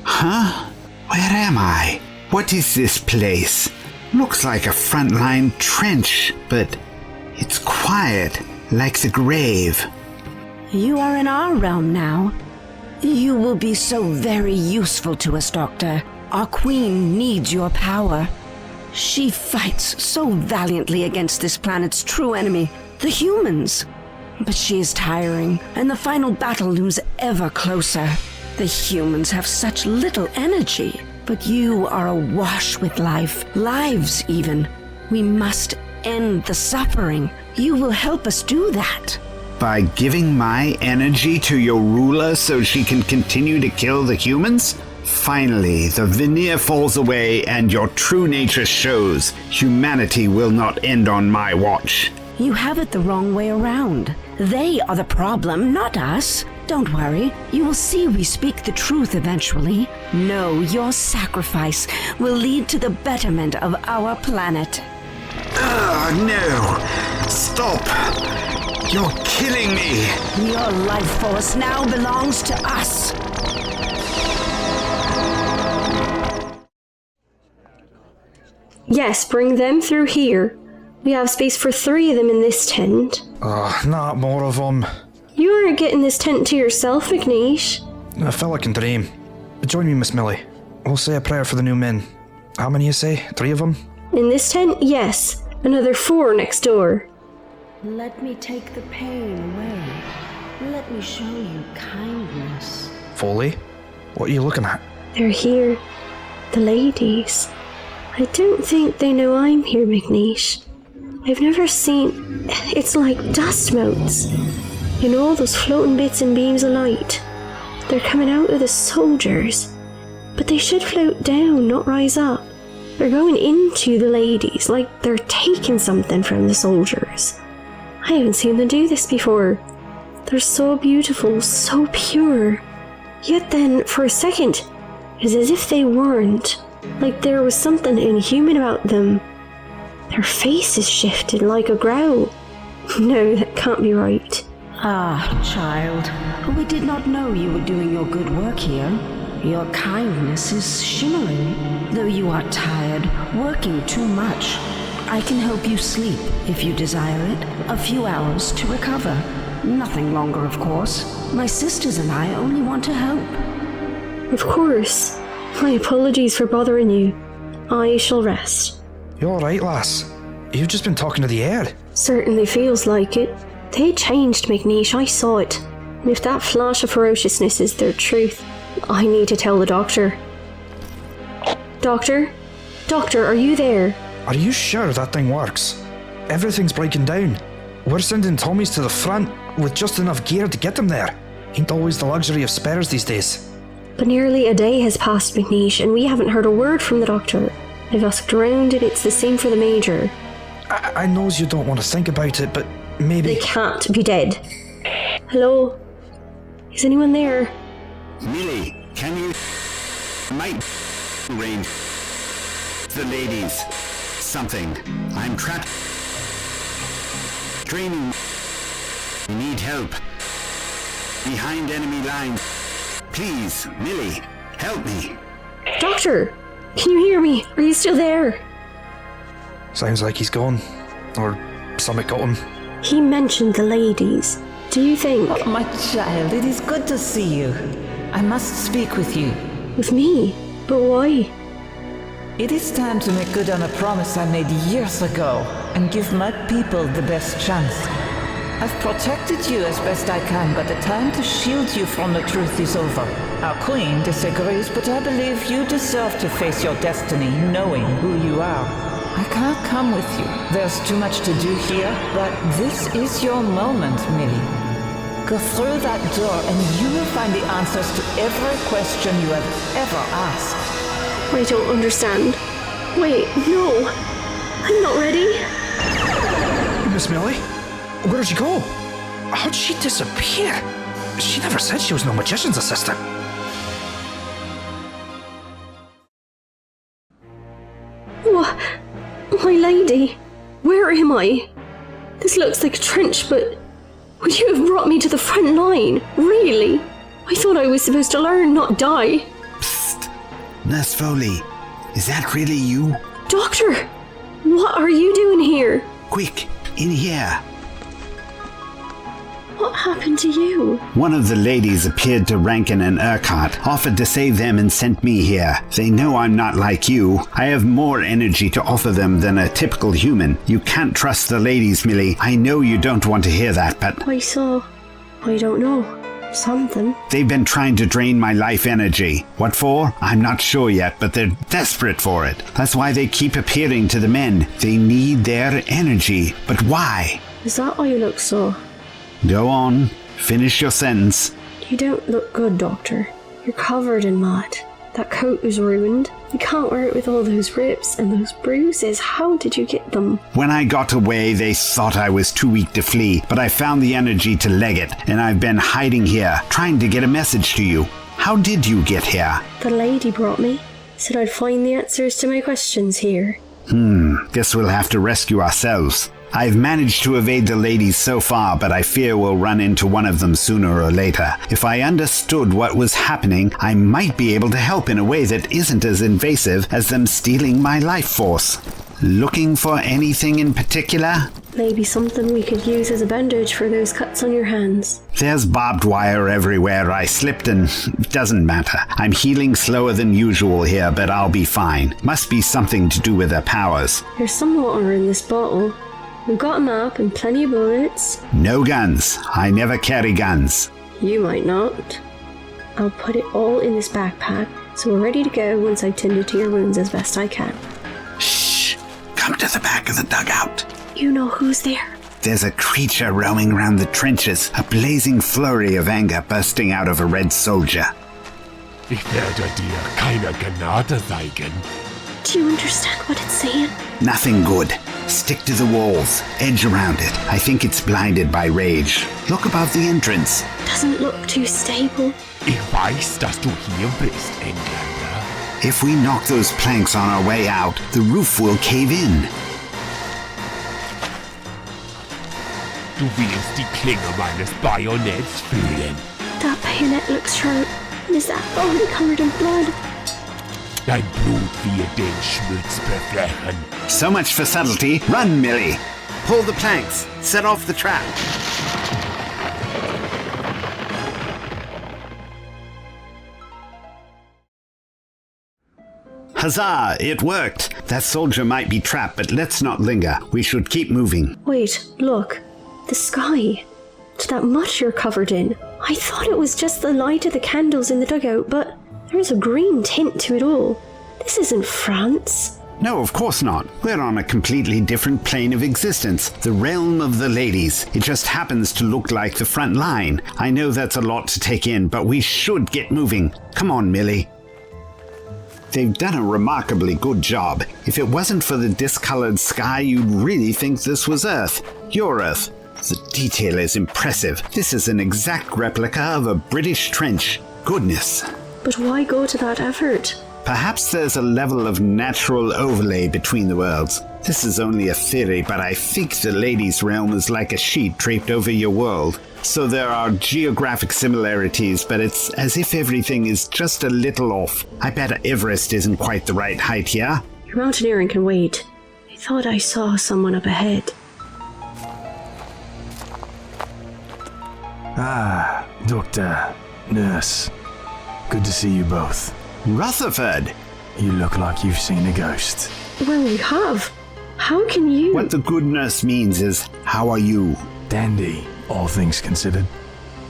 Huh? Where am I? What is this place? Looks like a frontline trench, but it's quiet, like the grave. You are in our realm now. You will be so very useful to us, Doctor. Our queen needs your power. She fights so valiantly against this planet's true enemy, the humans. But she is tiring, and the final battle looms ever closer. The humans have such little energy, but you are awash with life, lives even. We must end the suffering. You will help us do that. By giving my energy to your ruler so she can continue to kill the humans? Finally, the veneer falls away and your true nature shows. Humanity will not end on my watch. You have it the wrong way around. They are the problem, not us. Don't worry, you will see we speak the truth eventually. No, your sacrifice will lead to the betterment of our planet. No! Stop! You're killing me! Your life force now belongs to us. Yes, bring them through here. We have space for 3 of them in this tent. Not more of them. You aren't getting this tent to yourself, McNish. I felt like a dream. Join me, Miss Millie. We'll say a prayer for the new men. How many you say? 3 of them? In this tent, yes. Another 4 next door. Let me take the pain away. Let me show you kindness. Foley? What are you looking at? They're here. The ladies. I don't think they know I'm here, McNish. I've never seen... It's like dust motes. You know all those floating bits and beams of light? They're coming out of the soldiers. But they should float down, not rise up. They're going into the ladies, like they're taking something from the soldiers. I haven't seen them do this before. They're so beautiful, so pure. Yet then, for a second, it's as if they weren't. Like there was something inhuman about them. Their faces shifted like a growl. No, that can't be right. Ah, child, we did not know you were doing your good work here. Your kindness is shimmering. Though you are tired, working too much, I can help you sleep, if you desire it, a few hours to recover. Nothing longer, of course. My sisters and I only want to help. Of course. My apologies for bothering you. I shall rest. You alright, lass? You've just been talking to the air. Certainly feels like it. They changed, McNish, I saw it. And if that flash of ferociousness is their truth, I need to tell the doctor. Doctor? Doctor, are you there? Are you sure that thing works? Everything's breaking down. We're sending Tommies to the front with just enough gear to get them there. Ain't always the luxury of spares these days. But nearly a day has passed, McNish, and we haven't heard a word from the doctor. I've asked around and it's the same for the Major. I knows you don't want to think about it, but maybe... They can't be dead. Hello? Is anyone there? Millie, can you... might... range... the ladies... something. I'm trapped... Dreaming... need help. Behind enemy lines. Please, Millie, help me. Doctor! Can you hear me? Are you still there? Sounds like he's gone. Or something got him. He mentioned the ladies. Do you think... Oh, my child, it is good to see you. I must speak with you. With me? But why? It is time to make good on a promise I made years ago and give my people the best chance. I've protected you as best I can, but the time to shield you from the truth is over. Our queen disagrees, but I believe you deserve to face your destiny knowing who you are. I can't come with you. There's too much to do here, but this is your moment, Millie. Go through that door and you will find the answers to every question you have ever asked. I don't understand. Wait, no. I'm not ready. Miss Millie? Where'd she go? How'd she disappear? She never said she was no magician's assistant. What? My lady? Where am I? This looks like a trench, but would you have brought me to the front line? Really? I thought I was supposed to learn, not die. Psst. Nurse Foley, is that really you? Doctor, what are you doing here? Quick, in here. What happened to you? One of the ladies appeared to Rankin and Urquhart, offered to save them and sent me here. They know I'm not like you. I have more energy to offer them than a typical human. You can't trust the ladies, Millie. I know you don't want to hear that, but... I don't know. Something. They've been trying to drain my life energy. What for? I'm not sure yet, but they're desperate for it. That's why they keep appearing to the men. They need their energy. But why? Is that why you look so? Go on. Finish your sentence. You don't look good, Doctor. You're covered in mud. That coat is ruined. You can't wear it with all those rips and those bruises. How did you get them? When I got away, they thought I was too weak to flee, but I found the energy to leg it, and I've been hiding here, trying to get a message to you. How did you get here? The lady brought me. Said I'd find the answers to my questions here. Guess we'll have to rescue ourselves. I've managed to evade the ladies so far, but I fear we'll run into one of them sooner or later. If I understood what was happening, I might be able to help in a way that isn't as invasive as them stealing my life force. Looking for anything in particular? Maybe something we could use as a bandage for those cuts on your hands. There's barbed wire everywhere. I slipped and it doesn't matter. I'm healing slower than usual here, but I'll be fine. Must be something to do with their powers. There's some water in this bottle. We've got a map and plenty of bullets. No guns. I never carry guns. You might not. I'll put it all in this backpack, so we're ready to go once I've tended to your wounds as best I can. Shh! Come to the back of the dugout. You know who's there? There's a creature roaming around the trenches, a blazing flurry of anger bursting out of a red soldier. Ich werde dir keine Gnade zeigen. Do you understand what it's saying? Nothing good. Stick to the walls. Edge around it. I think it's blinded by rage. Look above the entrance. Doesn't look too stable. Ich weiß, dass du hier bist, Engländer. If we knock those planks on our way out, the roof will cave in. Du willst die Klinge meines Bajonetts fühlen. That bayonet looks sharp. And is that body covered in blood? Dein Blut wird den Schmutz beflecken. So much for subtlety. Run, Millie. Pull the planks. Set off the trap. Huzzah! It worked. That soldier might be trapped, but let's not linger. We should keep moving. Wait, look. The sky. It's that mud you're covered in. I thought it was just the light of the candles in the dugout, but there's a green tint to it all. This isn't France. No, of course not. We're on a completely different plane of existence. The realm of the ladies. It just happens to look like the front line. I know that's a lot to take in, but we should get moving. Come on, Millie. They've done a remarkably good job. If it wasn't for the discolored sky, you'd really think this was Earth. Your Earth. The detail is impressive. This is an exact replica of a British trench. Goodness. But why go to that effort? Perhaps there's a level of natural overlay between the worlds. This is only a theory, but I think the ladies' realm is like a sheet draped over your world. So there are geographic similarities, but it's as if everything is just a little off. I bet Everest isn't quite the right height here. Your mountaineering can wait. I thought I saw someone up ahead. Ah, Doctor, Nurse. Good to see you both. Rutherford! You look like you've seen a ghost. Well, we have. How can you... What the good nurse means is, how are you? Dandy, all things considered.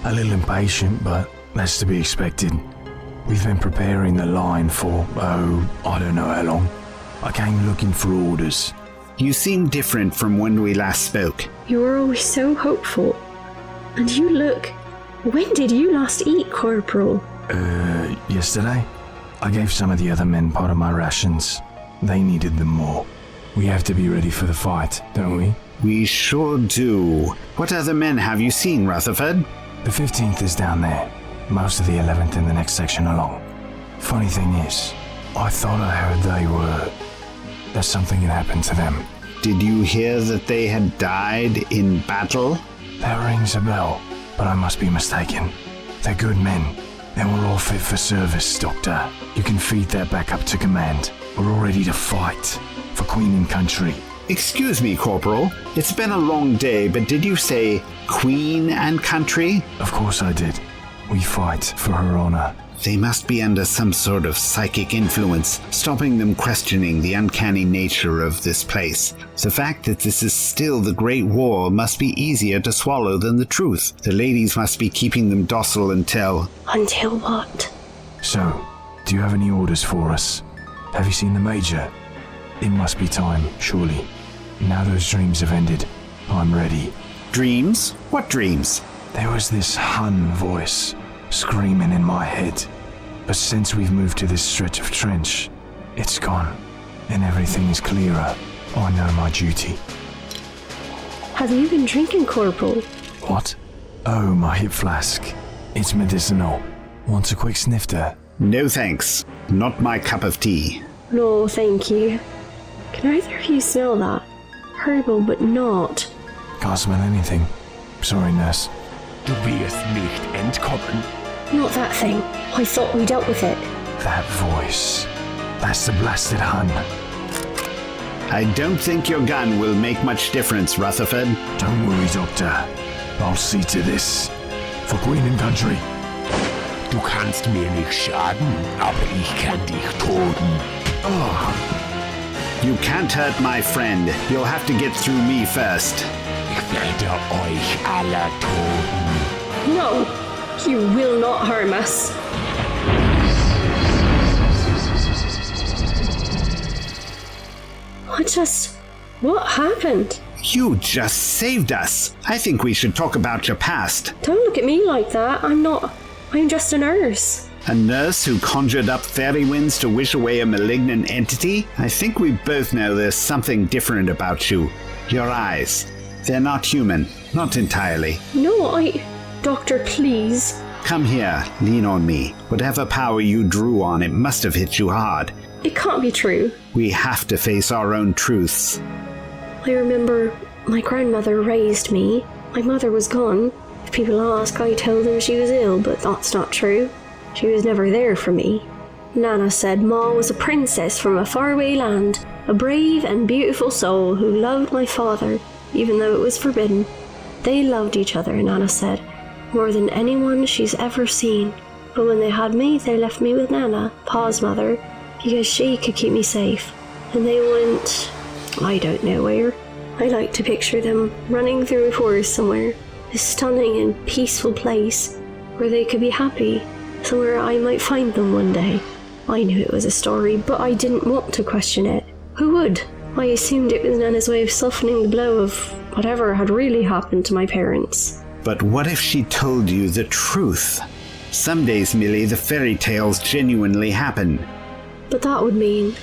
A little impatient, but that's to be expected. We've been preparing the line for, I don't know how long. I came looking for orders. You seem different from when we last spoke. You were always so hopeful. And you look... When did you last eat, Corporal? Yesterday? I gave some of the other men part of my rations. They needed them more. We have to be ready for the fight, don't we? We sure do. What other men have you seen, Rutherford? The 15th is down there. Most of the 11th in the next section along. Funny thing is, I thought I heard they were... that something had happened to them. Did you hear that they had died in battle? That rings a bell, but I must be mistaken. They're good men. Then we're all fit for service, Doctor. You can feed that back up to command. We're all ready to fight for Queen and country. Excuse me, Corporal. It's been a long day, but did you say Queen and country? Of course I did. We fight for her honor. They must be under some sort of psychic influence, stopping them questioning the uncanny nature of this place. The fact that this is still the Great War must be easier to swallow than the truth. The ladies must be keeping them docile until... Until what? So, do you have any orders for us? Have you seen the Major? It must be time, surely. Now those dreams have ended, I'm ready. Dreams? What dreams? There was this Hun voice screaming in my head. But since we've moved to this stretch of trench, it's gone, and everything is clearer. I know my duty. Have you been drinking, Corporal? What? Oh, my hip flask. It's medicinal. Want a quick snifter? No thanks. Not my cup of tea. No, thank you. Can either of you smell that? Herbal, but not. Can't smell anything. Sorry, nurse. Du wirst nicht entkommen. Not that thing. I thought we dealt with it. That voice. That's the blasted Hun. I don't think your gun will make much difference, Rutherford. Don't worry, Doctor. I'll see to this. For Queen and country. Du kannst mir nicht schaden, aber ich kann dich töten. You can't hurt my friend. You'll have to get through me first. Ich werde euch alle töten. No! You will not harm us. What happened? You just saved us. I think we should talk about your past. Don't look at me like that. I'm just a nurse. A nurse who conjured up fairy winds to wish away a malignant entity? I think we both know there's something different about you. Your eyes. They're not human. Not entirely. No, Doctor, please. Come here. Lean on me. Whatever power you drew on, it must have hit you hard. It can't be true. We have to face our own truths. I remember my grandmother raised me. My mother was gone. If people ask, I tell them she was ill, but that's not true. She was never there for me. Nana said Ma was a princess from a faraway land, a brave and beautiful soul who loved my father, even though it was forbidden. They loved each other, Nana said, more than anyone she's ever seen. But when they had me, they left me with Nana, Pa's mother, because she could keep me safe. And they went, I don't know where. I like to picture them running through a forest somewhere, a stunning and peaceful place where they could be happy, somewhere I might find them one day. I knew it was a story, but I didn't want to question it. Who would? I assumed it was Nana's way of softening the blow of whatever had really happened to my parents. But what if she told you the truth? Some days, Millie, the fairy tales genuinely happen. But that would mean...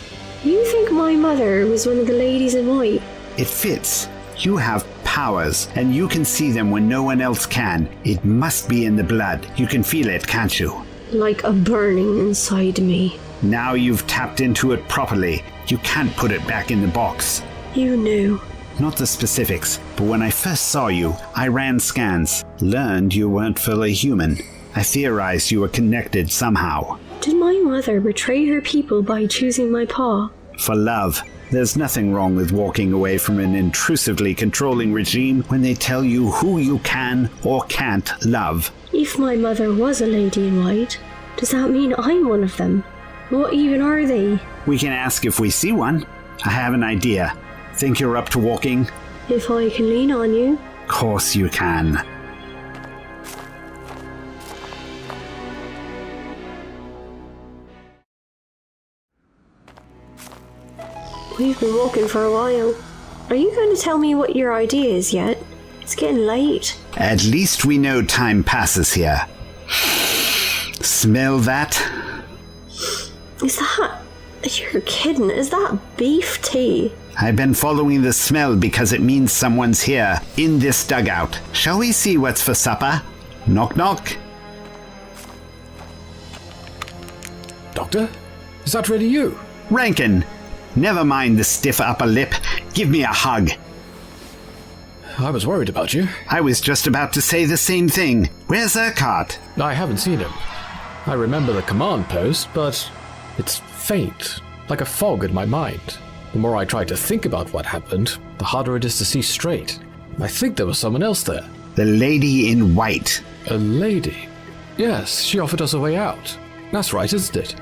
You think my mother was one of the ladies in white? It fits. You have powers, and you can see them when no one else can. It must be in the blood. You can feel it, can't you? Like a burning inside me. Now you've tapped into it properly. You can't put it back in the box. You knew. Not the specifics, but when I first saw you, I ran scans, learned you weren't fully human. I theorized you were connected somehow. Did my mother betray her people by choosing my pa? For love. There's nothing wrong with walking away from an intrusively controlling regime when they tell you who you can or can't love. If my mother was a lady in white, does that mean I'm one of them? What even are they? We can ask if we see one. I have an idea. Think you're up to walking? If I can lean on you. Course you can. We've been walking for a while. Are you going to tell me what your idea is yet? It's getting late. At least we know time passes here. Smell that? Is that... You're kidding. Is that beef tea? I've been following the smell because it means someone's here, in this dugout. Shall we see what's for supper? Knock knock. Doctor? Is that really you? Rankin! Never mind the stiff upper lip. Give me a hug. I was worried about you. I was just about to say the same thing. Where's Urquhart? I haven't seen him. I remember the command post, but it's faint, like a fog in my mind. The more I try to think about what happened, the harder it is to see straight. I think there was someone else there. The lady in white. A lady? Yes, she offered us a way out. That's right, isn't it?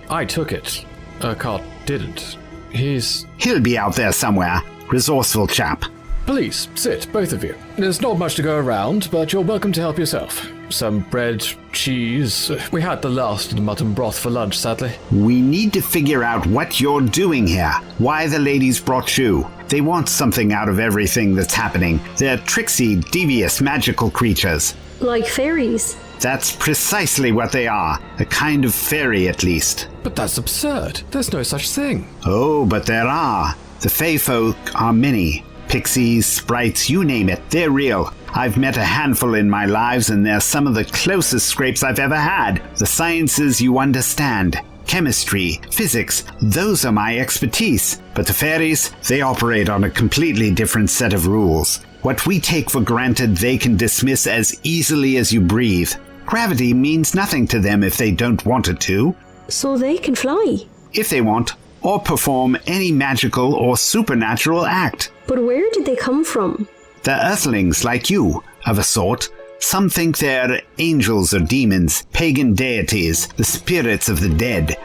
I took it. Urquhart didn't. He'll be out there somewhere. Resourceful chap. Please, sit, both of you. There's not much to go around, but you're welcome to help yourself. Some bread, cheese. We had the last of the mutton broth for lunch, sadly. We need to figure out what you're doing here. Why the ladies brought you. They want something out of everything that's happening. They're tricksy, devious, magical creatures. Like fairies. That's precisely what they are. A kind of fairy, at least. But that's absurd. There's no such thing. Oh, but there are. The Fae folk are many. Pixies, sprites, you name it, they're real. I've met a handful in my lives, and they're some of the closest scrapes I've ever had. The sciences you understand. Chemistry, physics, those are my expertise. But the fairies, they operate on a completely different set of rules. What we take for granted they can dismiss as easily as you breathe. Gravity means nothing to them if they don't want it to. So they can fly? If they want, or perform any magical or supernatural act. But where did they come from? They're earthlings like you, of a sort. Some think they're angels or demons, pagan deities, the spirits of the dead.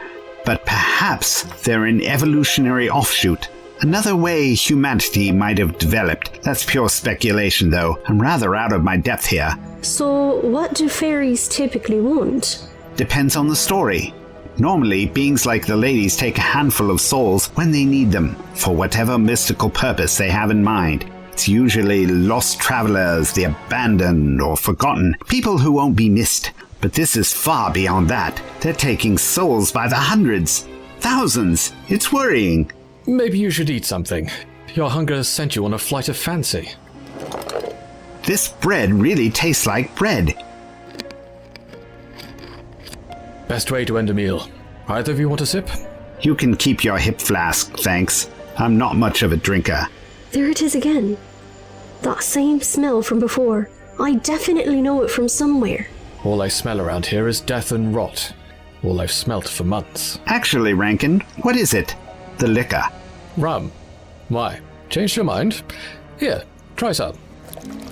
But perhaps they're an evolutionary offshoot. Another way humanity might have developed. That's pure speculation, though. I'm rather out of my depth here. So, what do fairies typically want? Depends on the story. Normally, beings like the ladies take a handful of souls when they need them, for whatever mystical purpose they have in mind. It's usually lost travelers, the abandoned or forgotten, people who won't be missed. But this is far beyond that. They're taking souls by the hundreds, thousands. It's worrying. Maybe you should eat something. Your hunger has sent you on a flight of fancy. This bread really tastes like bread. Best way to end a meal. Either of you want a sip? You can keep your hip flask, thanks. I'm not much of a drinker. There it is again. That same smell from before. I definitely know it from somewhere. All I smell around here is death and rot. All I've smelt for months. Actually, Rankin, what is it? The liquor. Rum. Why? Changed your mind? Here, try some.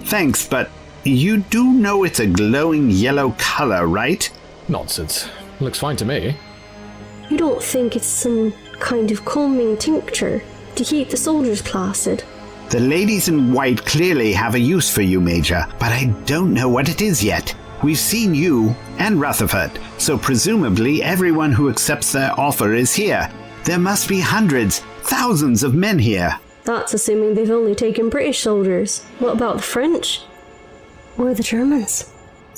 Thanks, but you do know it's a glowing yellow color, right? Nonsense. Looks fine to me. You don't think it's some kind of calming tincture to keep the soldiers placid? The ladies in white clearly have a use for you, Major, but I don't know what it is yet. We've seen you and Rutherford, so presumably everyone who accepts their offer is here. There must be hundreds, thousands of men here. That's assuming they've only taken British soldiers. What about the French? Or the Germans?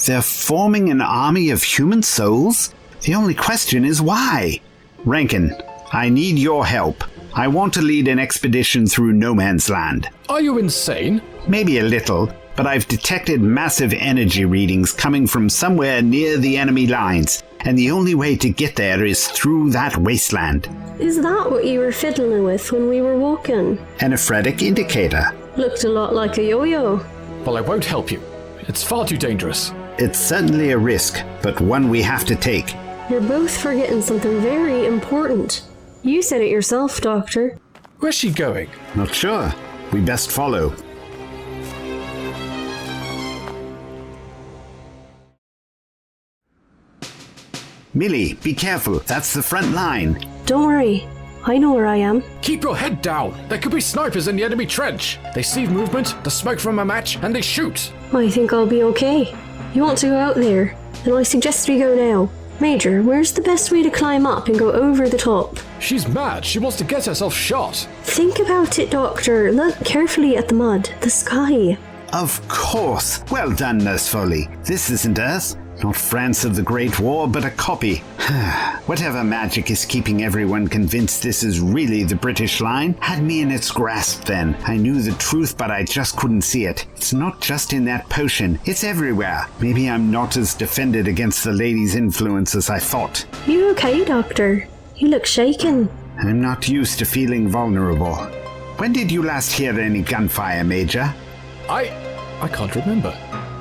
They're forming an army of human souls? The only question is why? Rankin, I need your help. I want to lead an expedition through no man's land. Are you insane? Maybe a little, but I've detected massive energy readings coming from somewhere near the enemy lines, and the only way to get there is through that wasteland. Is that what you were fiddling with when we were walking? An ephemetic indicator. Looked a lot like a yo-yo. Well, I won't help you. It's far too dangerous. It's certainly a risk, but one we have to take. You're both forgetting something very important. You said it yourself, Doctor. Where's she going? Not sure. We best follow. Millie, be careful. That's the front line. Don't worry. I know where I am. Keep your head down. There could be snipers in the enemy trench. They see movement, the smoke from a match, and they shoot. I think I'll be okay. You want to go out there? Then I suggest we go now. Major, where's the best way to climb up and go over the top? She's mad. She wants to get herself shot. Think about it, Doctor. Look carefully at the mud, the sky. Of course. Well done, Nurse Foley. This isn't Earth. Not France of the Great War, but a copy. Whatever magic is keeping everyone convinced this is really the British line had me in its grasp then. I knew the truth, but I just couldn't see it. It's not just in that potion. It's everywhere. Maybe I'm not as defended against the lady's influence as I thought. You okay, Doctor? You look shaken. I'm not used to feeling vulnerable. When did you last hear any gunfire, Major? I can't remember.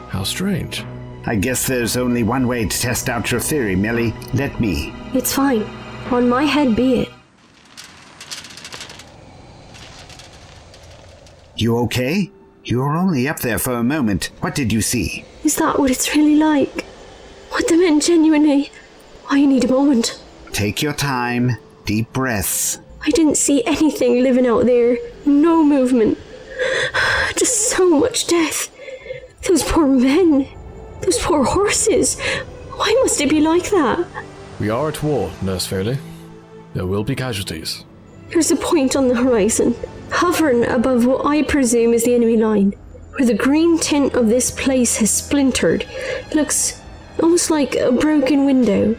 How strange. I guess there's only one way to test out your theory, Millie. Let me. It's fine. On my head be it. You okay? You were only up there for a moment. What did you see? Is that what it's really like? What the men genuinely... I need a moment. Take your time. Deep breaths. I didn't see anything living out there. No movement. Just so much death. Those poor men. Those poor horses. Why must it be like that? We are at war, Nurse Foley. There will be casualties. There's a point on the horizon, hovering above what I presume is the enemy line, where the green tint of this place has splintered. It looks almost like a broken window.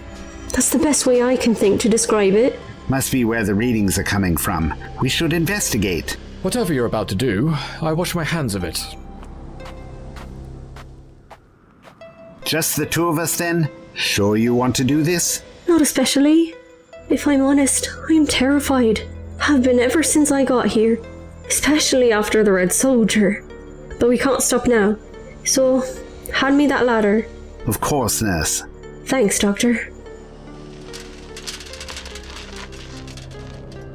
That's the best way I can think to describe it. Must be where the readings are coming from. We should investigate. Whatever you're about to do, I wash my hands of it. Just the two of us then? Sure you want to do this? Not especially. If I'm honest, I'm terrified. Have been ever since I got here. Especially after the Red Soldier. But we can't stop now. So, hand me that ladder. Of course, Nurse. Thanks, Doctor.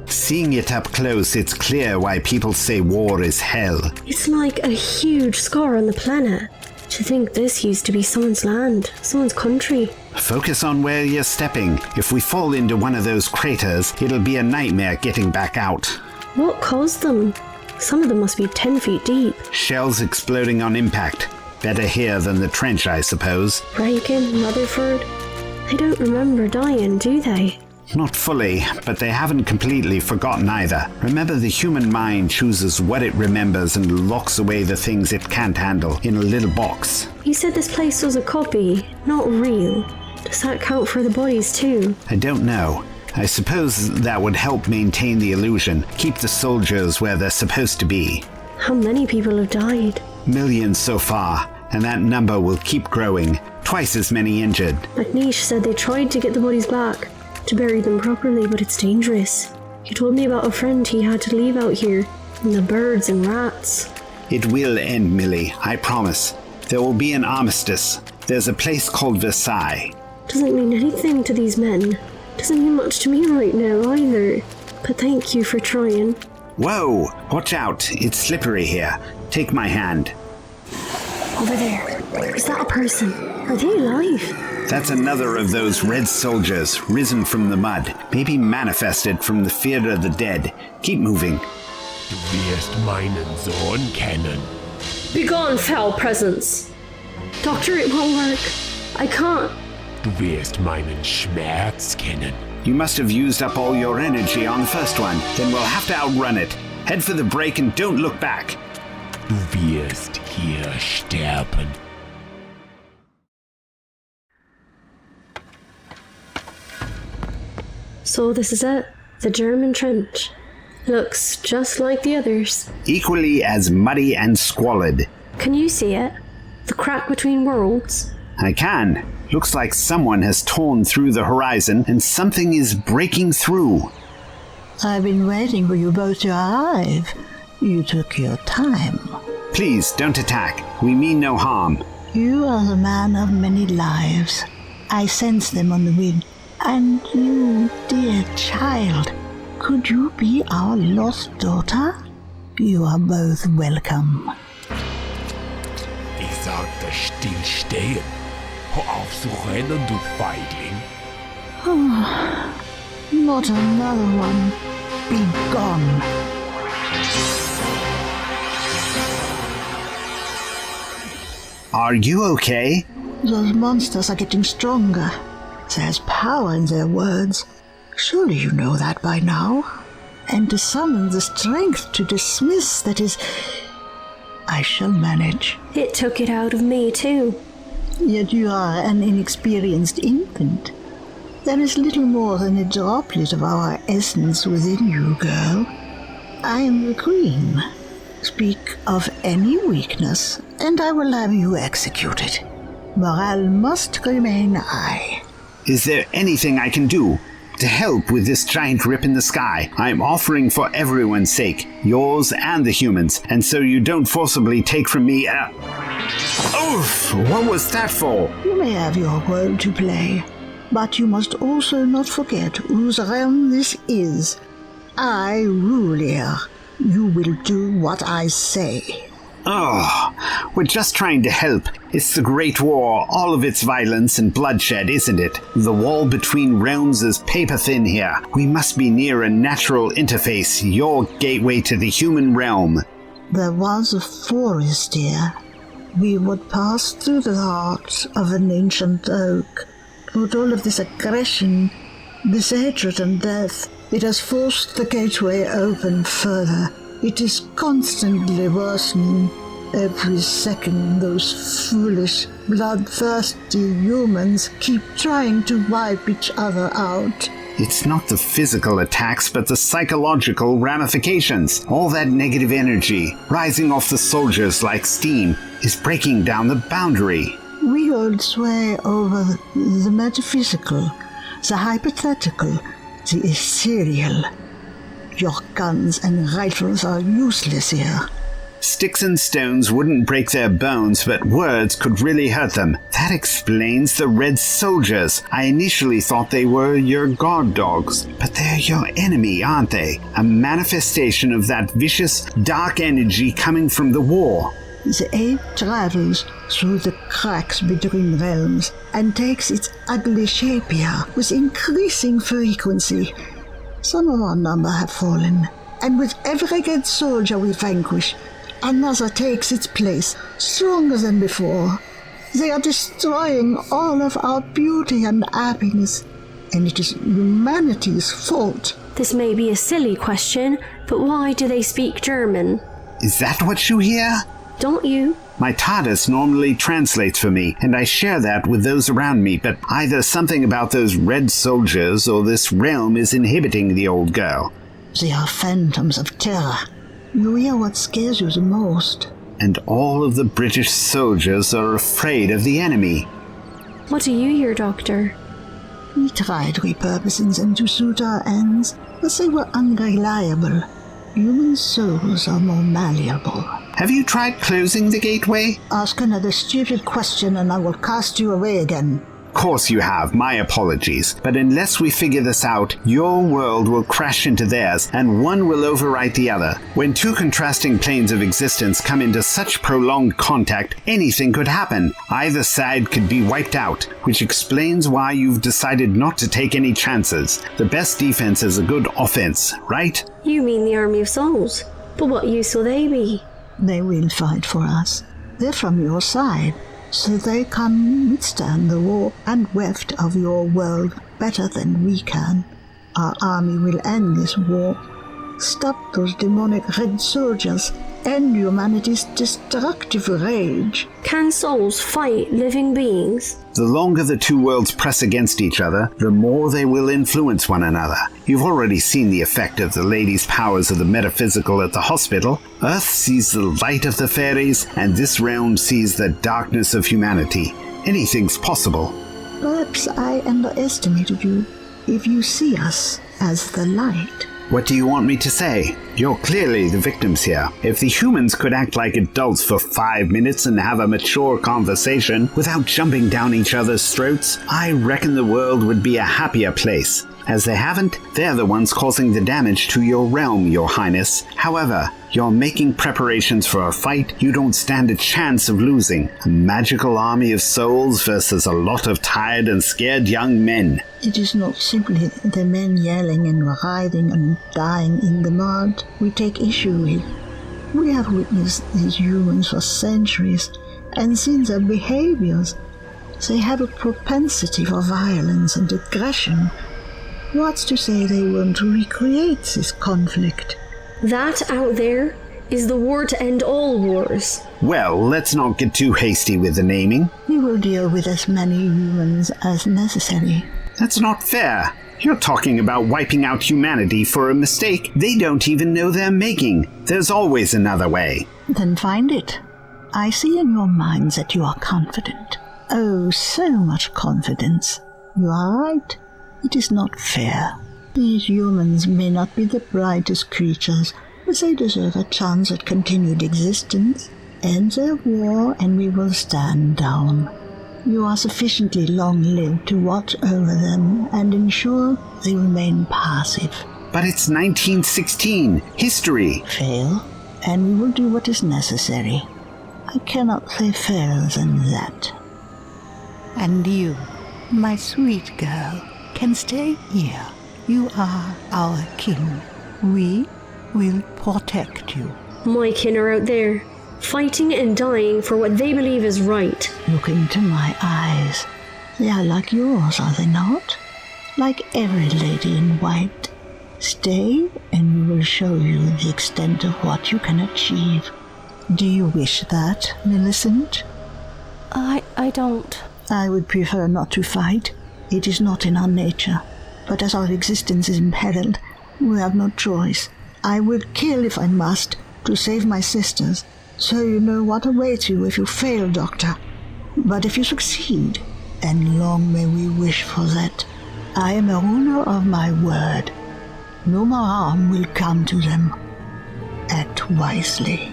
Seeing it up close, it's clear why people say war is hell. It's like a huge scar on the planet. To think this used to be someone's land, someone's country. Focus on where you're stepping. If we fall into one of those craters, it'll be a nightmare getting back out. What caused them? Some of them must be 10 feet deep. Shells exploding on impact. Better here than the trench, I suppose. Rankin, Rutherford. They don't remember dying, do they? Not fully, but they haven't completely forgotten either. Remember, the human mind chooses what it remembers and locks away the things it can't handle in a little box. You said this place was a copy, not real. Does that count for the bodies too? I don't know. I suppose that would help maintain the illusion, keep the soldiers where they're supposed to be. How many people have died? Millions so far, and that number will keep growing. Twice as many injured. McNish said they tried to get the bodies back, to bury them properly, but it's dangerous. He told me about a friend he had to leave out here, and the birds and rats. It will end, Millie, I promise. There will be an armistice. There's a place called Versailles. Doesn't mean anything to these men. Doesn't mean much to me right now either. But thank you for trying. Whoa! Watch out, it's slippery here. Take my hand. Over there. Is that a person? Are they alive? That's another of those red soldiers, risen from the mud, maybe manifested from the fear of the dead. Keep moving. Du wirst meinen Sohn kennen. Begone, foul presence! Doctor, it won't work. I can't. Du wirst meinen Schmerz kennen. You must have used up all your energy on the first one. Then we'll have to outrun it. Head for the break and don't look back. Du wirst hier sterben. So this is it. The German trench. Looks just like the others. Equally as muddy and squalid. Can you see it? The crack between worlds? I can. Looks like someone has torn through the horizon and something is breaking through. I've been waiting for you both to arrive. You took your time. Please, don't attack. We mean no harm. You are the man of many lives. I sense them on the wind. And you, dear child, could you be our lost daughter? You are both welcome. Ich sagte still stehen. Hör auf zu rennen, du Feigling. Oh, not another one. Be gone. Are you okay? Those monsters are getting stronger. There's power in their words. Surely you know that by now. And to summon the strength to dismiss, that is... I shall manage. It took it out of me, too. Yet you are an inexperienced infant. There is little more than a droplet of our essence within you, girl. I am the Queen. Speak of any weakness, and I will have you executed. Morale must remain high. Is there anything I can do? to help with this giant rip in the sky. I'm offering for everyone's sake, yours and the humans, and so you don't forcibly take from me Oof! What was that for? You may have your role to play, but you must also not forget whose realm this is. I rule here. You will do what I say. Oh, we're just trying to help. It's the Great War, all of its violence and bloodshed, isn't it? The wall between realms is paper-thin here. We must be near a natural interface, your gateway to the human realm. There was a forest here. We would pass through the heart of an ancient oak. With all of this aggression, this hatred and death, it has forced the gateway open further. It is constantly worsening. Every second, those foolish, bloodthirsty humans keep trying to wipe each other out. It's not the physical attacks, but the psychological ramifications. All that negative energy, rising off the soldiers like steam, is breaking down the boundary. We hold sway over the metaphysical, the hypothetical, the ethereal. Your guns and rifles are useless here. Sticks and stones wouldn't break their bones, but words could really hurt them. That explains the Red Soldiers. I initially thought they were your guard dogs, but they're your enemy, aren't they? A manifestation of that vicious, dark energy coming from the war. The ape travels through the cracks between realms and takes its ugly shape here with increasing frequency. Some of our number have fallen, and with every good soldier we vanquish, another takes its place, stronger than before. They are destroying all of our beauty and happiness, and it is humanity's fault. This may be a silly question, but why do they speak German? Is that what you hear? Don't you? My TARDIS normally translates for me, and I share that with those around me, but either something about those Red Soldiers or this realm is inhibiting the old girl. They are phantoms of terror. You hear what scares you the most. And all of the British soldiers are afraid of the enemy. What do you hear, Doctor? We tried repurposing them to suit our ends, but they were unreliable. Human souls are more malleable. Have you tried closing the gateway? Ask another stupid question and I will cast you away again. Of course you have, my apologies. But unless we figure this out, your world will crash into theirs, and one will overwrite the other. When two contrasting planes of existence come into such prolonged contact, anything could happen. Either side could be wiped out, which explains why you've decided not to take any chances. The best defense is a good offense, right? You mean the Army of Souls? But what use will they be? They will fight for us. They're from your side, so they can withstand the war and weft of your world better than we can. Our army will end this war, stop those demonic Red Soldiers, end humanity's destructive rage. Can souls fight living beings? The longer the two worlds press against each other, the more they will influence one another. You've already seen the effect of the lady's powers of the metaphysical at the hospital. Earth sees the light of the fairies, and this realm sees the darkness of humanity. Anything's possible. Perhaps I underestimated you. If you see us as the light. What do you want me to say? You're clearly the victims here. If the humans could act like adults for 5 minutes and have a mature conversation without jumping down each other's throats, I reckon the world would be a happier place. As they haven't, they're the ones causing the damage to your realm, Your Highness. However, you're making preparations for a fight you don't stand a chance of losing. A magical army of souls versus a lot of tired and scared young men. It is not simply the men yelling and writhing and dying in the mud we take issue with. We have witnessed these humans for centuries and seen their behaviors. They have a propensity for violence and aggression. What's to say they won't recreate this conflict? That out there is the war to end all wars. Well, let's not get too hasty with the naming. We will deal with as many humans as necessary. That's not fair. You're talking about wiping out humanity for a mistake they don't even know they're making. There's always another way. Then find it. I see in your minds that you are confident. Oh, so much confidence. You are right. It is not fair. These humans may not be the brightest creatures, but they deserve a chance at continued existence. End their war and we will stand down. You are sufficiently long-lived to watch over them and ensure they remain passive. But it's 1916. History. Fail, and we will do what is necessary. I cannot say fairer than that. And you, my sweet girl, can stay here. You are our kin. We will protect you. My kin are out there, fighting and dying for what they believe is right. Look into my eyes. They are like yours, are they not? Like every lady in white. Stay, and we will show you the extent of what you can achieve. Do you wish that, Millicent? I don't. I would prefer not to fight. It is not in our nature. But as our existence is imperiled, we have no choice. I will kill if I must, to save my sisters, so you know what awaits you if you fail, Doctor. But if you succeed, and long may we wish for that, I am a ruler of my word. No more harm will come to them. Act wisely.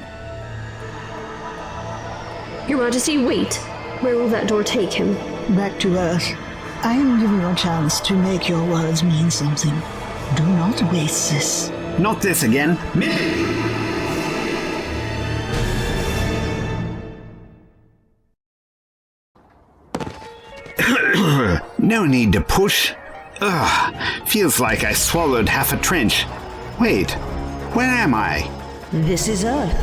Your Majesty, wait. Where will that door take him? Back to Earth. I am giving you a chance to make your words mean something. Do not waste this. Not this again. Millie! No need to push. Ugh, feels like I swallowed half a trench. Wait, where am I? This is Earth,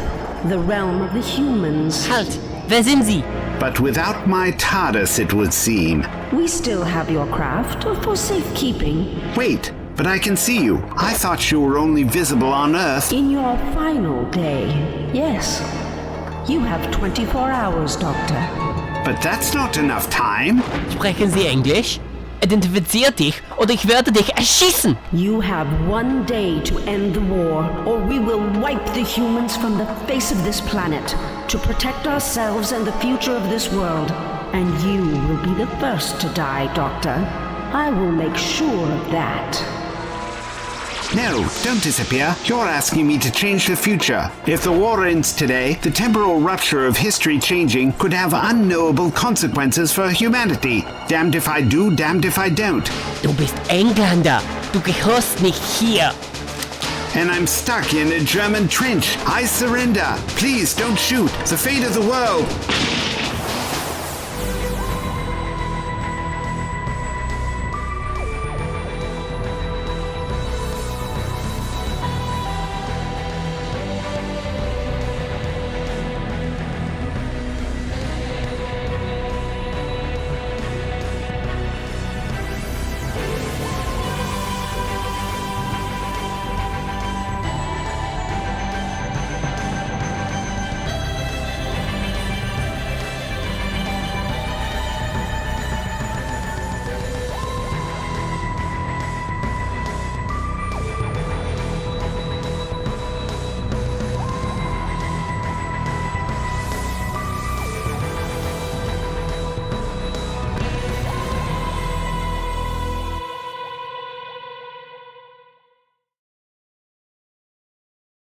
the realm of the humans. Halt! Wer sind Sie? But without my TARDIS, it would seem. We still have your craft for safekeeping. Wait, but I can see you. I thought you were only visible on Earth. In your final day, yes. You have 24 hours, Doctor. But that's not enough time. Sprechen Sie Englisch? Identifizier dich oder ich werde dich erschießen! You have 1 day to end the war, or we will wipe the humans from the face of this planet to protect ourselves and the future of this world. And you will be the first to die, Doctor. I will make sure of that. No, don't disappear. You're asking me to change the future. If the war ends today, the temporal rupture of history changing could have unknowable consequences for humanity. Damned if I do, damned if I don't. Du bist Engländer. Du gehörst nicht hier. And I'm stuck in a German trench. I surrender. Please don't shoot. The fate of the world.